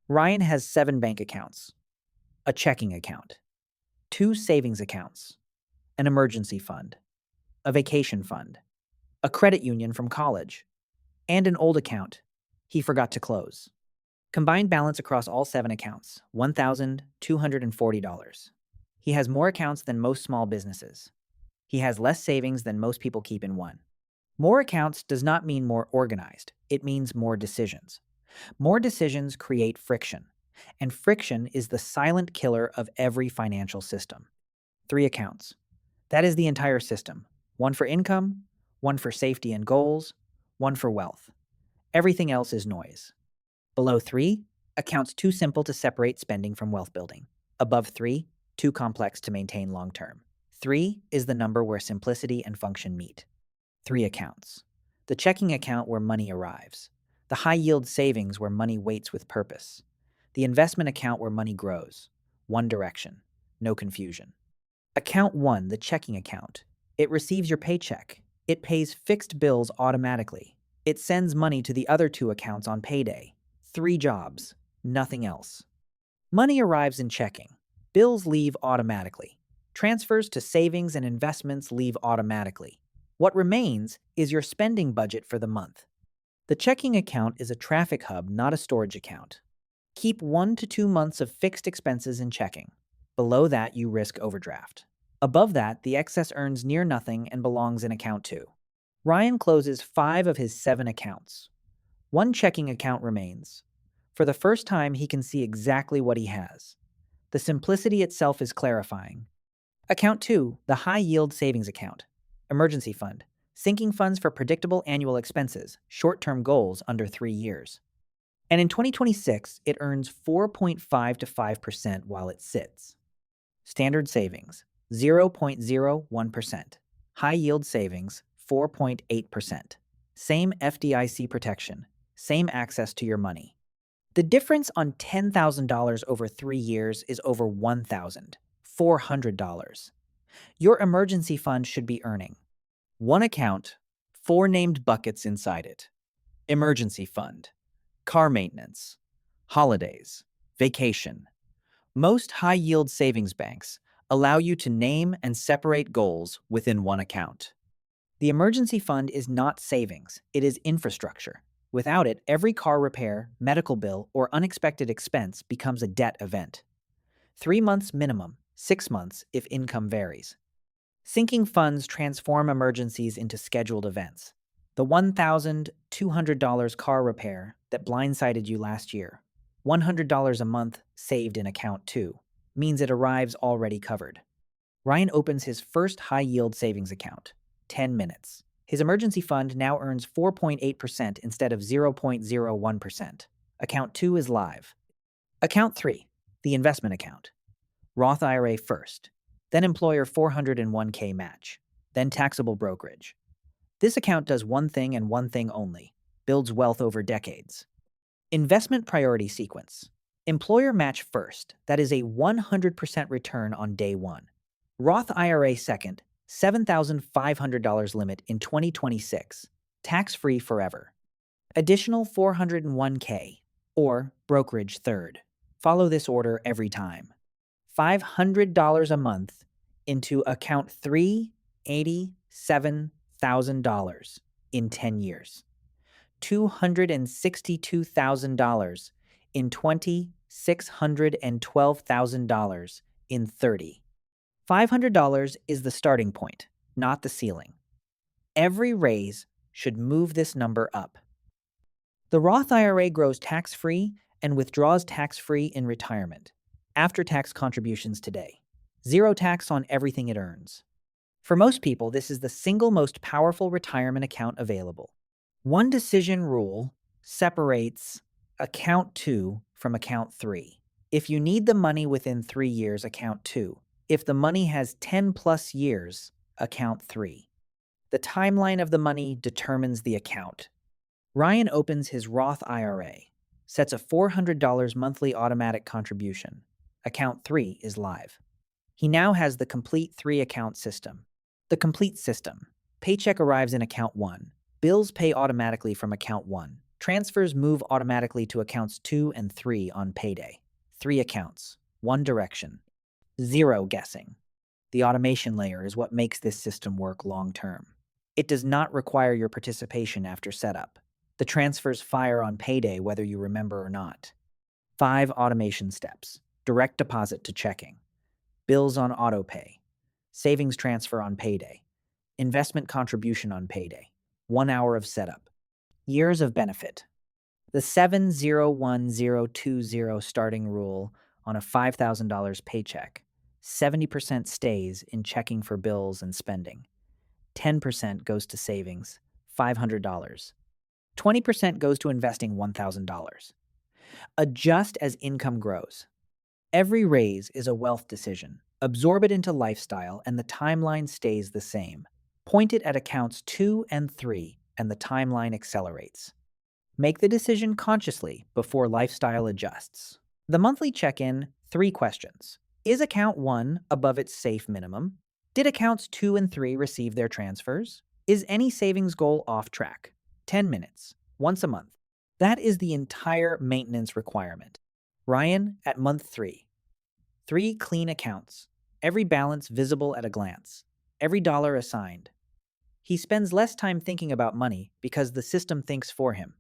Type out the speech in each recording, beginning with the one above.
Ryan has 7 bank accounts, a checking account, 2 savings accounts, an emergency fund, a vacation fund, a credit union from college, and an old account he forgot to close. Combined balance across all 7 accounts, $1,240. He has more accounts than most small businesses. He has less savings than most people keep in one. More accounts does not mean more organized. It means more decisions. More decisions create friction, and friction is the silent killer of every financial system. 3 accounts. That is the entire system. One for income, one for safety and goals, one for wealth. Everything else is noise. Below 3, accounts too simple to separate spending from wealth building. Above 3, too complex to maintain long term. 3 is the number where simplicity and function meet. 3 accounts. The checking account where money arrives. The high-yield savings where money waits with purpose. The investment account where money grows. One direction. No confusion. Account 1, the checking account. It receives your paycheck. It pays fixed bills automatically. It sends money to the other 2 accounts on payday. 3 jobs. Nothing else. Money arrives in checking. Bills leave automatically. Transfers to savings and investments leave automatically. What remains is your spending budget for the month. The checking account is a traffic hub, not a storage account. Keep 1 to 2 months of fixed expenses in checking. Below that, you risk overdraft. Above that, the excess earns near nothing and belongs in account 2. Ryan closes 5 of his 7 accounts. 1 checking account remains. For the first time, he can see exactly what he has. The simplicity itself is clarifying. Account 2, the high-yield savings account. Emergency fund. Sinking funds for predictable annual expenses, short-term goals under 3 years. And in 2026, it earns 4.5 to 5% while it sits. Standard savings, 0.01%. High-yield savings, 4.8%. Same FDIC protection, same access to your money. The difference on $10,000 over 3 years is over $1,400. Your emergency fund should be earning 1 account, 4 named buckets inside it. Emergency fund, car maintenance, holidays, vacation. Most high-yield savings banks allow you to name and separate goals within 1 account. The emergency fund is not savings, it is infrastructure. Without it, every car repair, medical bill, or unexpected expense becomes a debt event. 3 months minimum, 6 months if income varies. Sinking funds transform emergencies into scheduled events. The $1,200 car repair that blindsided you last year, $100 a month saved in account 2, means it arrives already covered. Ryan opens his first high-yield savings account, 10 minutes. His emergency fund now earns 4.8% instead of 0.01%. Account 2 is live. Account 3, the investment account. Roth IRA first, then employer 401k match, then taxable brokerage. This account does one thing and one thing only, builds wealth over decades. Investment priority sequence. Employer match first, that is a 100% return on day 1. Roth IRA second, $7,500 limit in 2026, tax-free forever. Additional 401k, or brokerage third. Follow this order every time. $500 a month into account 3, $87,000 in 10 years. $262,000 in 20, $612,000 in 30. $500 is the starting point, not the ceiling. Every raise should move this number up. The Roth IRA grows tax-free and withdraws tax-free in retirement. After-tax contributions today. 0 tax on everything it earns. For most people, this is the single most powerful retirement account available. One decision rule separates account 2 from account 3. If you need the money within 3 years, account 2. If the money has 10 plus years, account 3. The timeline of the money determines the account. Ryan opens his Roth IRA, sets a $400 monthly automatic contribution. Account 3 is live. He now has the complete 3-account system. The complete system. Paycheck arrives in account 1. Bills pay automatically from account 1. Transfers move automatically to accounts 2 and 3 on payday. 3 accounts, one direction, zero guessing. The automation layer is what makes this system work long term. It does not require your participation after setup. The transfers fire on payday whether you remember or not. 5 automation steps. Direct deposit to checking. Bills on autopay. Savings transfer on payday. Investment contribution on payday. 1 hour of setup. Years of benefit. The 701020 starting rule on a $5,000 paycheck. 70% stays in checking for bills and spending. 10% goes to savings, $500. 20% goes to investing, $1,000. Adjust as income grows. Every raise is a wealth decision. Absorb it into lifestyle and the timeline stays the same. Point it at accounts 2 and 3 and the timeline accelerates. Make the decision consciously before lifestyle adjusts. The monthly check-in, 3 questions. Is account 1 above its safe minimum? Did accounts 2 and 3 receive their transfers? Is any savings goal off track? 10 minutes, once a month. That is the entire maintenance requirement. Ryan at month 3. 3 clean accounts. Every balance visible at a glance. Every dollar assigned. He spends less time thinking about money because the system thinks for him.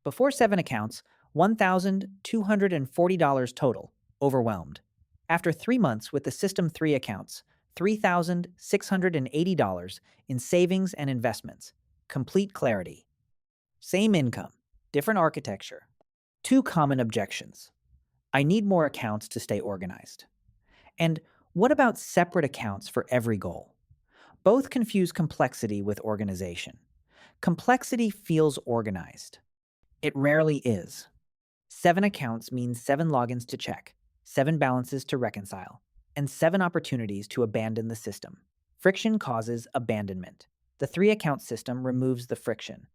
Before 7 accounts, $1,240 total. Overwhelmed. After 3 months with the system 3 accounts, $3,680 in savings and investments. Complete clarity. Same income, different architecture. 2 common objections. I need more accounts to stay organized. And what about separate accounts for every goal? Both confuse complexity with organization. Complexity feels organized. It rarely is. 7 accounts means 7 logins to check, 7 balances to reconcile, and 7 opportunities to abandon the system. Friction causes abandonment. The 3-account system removes the friction.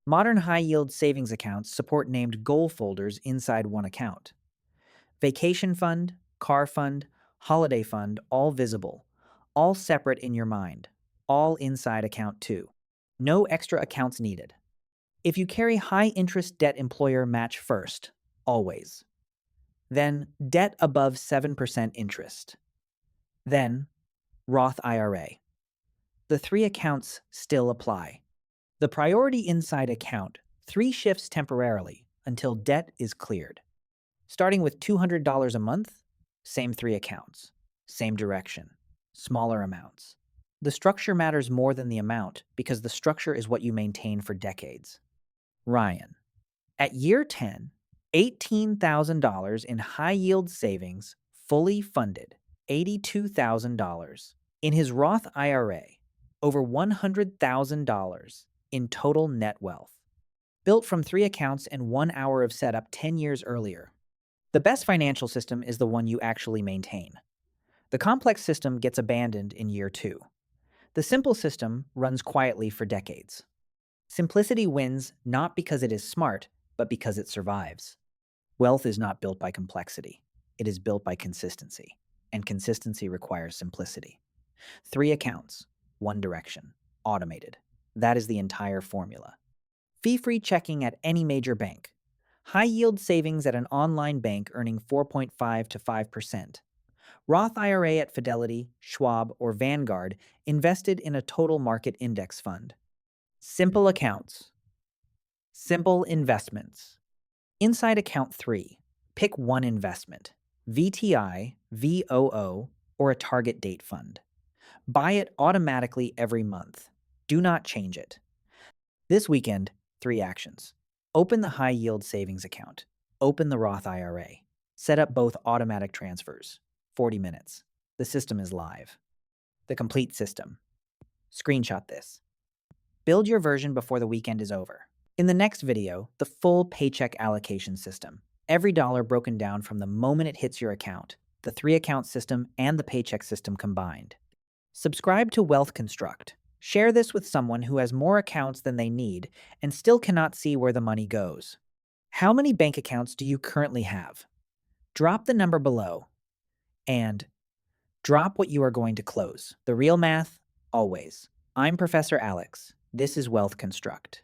Modern high-yield savings accounts support named goal folders inside one account. Vacation fund, car fund, holiday fund, all visible, all separate in your mind, all inside account 2. No extra accounts needed. If you carry high-interest debt, employer match first, always. Then debt above 7% interest. Then Roth IRA. The 3 accounts still apply. The priority inside account 3 shifts temporarily until debt is cleared. Starting with $200 a month, same 3 accounts, same direction, smaller amounts. The structure matters more than the amount because the structure is what you maintain for decades. Ryan. At year 10, $18,000 in high-yield savings, fully funded, $82,000. In his Roth IRA, over $100,000 in total net wealth. Built from 3 accounts and 1 hour of setup 10 years earlier. The best financial system is the one you actually maintain. The complex system gets abandoned in year 2. The simple system runs quietly for decades. Simplicity wins not because it is smart, but because it survives. Wealth is not built by complexity. It is built by consistency, and consistency requires simplicity. 3 accounts, 1 direction, automated. That is the entire formula. Fee-free checking at any major bank. High-yield savings at an online bank earning 4.5 to 5%. Roth IRA at Fidelity, Schwab, or Vanguard invested in a total market index fund. Simple accounts. Simple investments. Inside account 3, pick one investment, VTI, VOO, or a target date fund. Buy it automatically every month. Do not change it. This weekend, 3 actions. Open the high-yield savings account. Open the Roth IRA. Set up both automatic transfers. 40 minutes. The system is live. The complete system. Screenshot this. Build your version before the weekend is over. In the next video, the full paycheck allocation system. Every dollar broken down from the moment it hits your account. The 3-account system and the paycheck system combined. Subscribe to Wealth Construct. Share this with someone who has more accounts than they need and still cannot see where the money goes. How many bank accounts do you currently have? Drop the number below. And drop what you are going to close. The real math, always. I'm Professor Alex. This is Wealth Construct.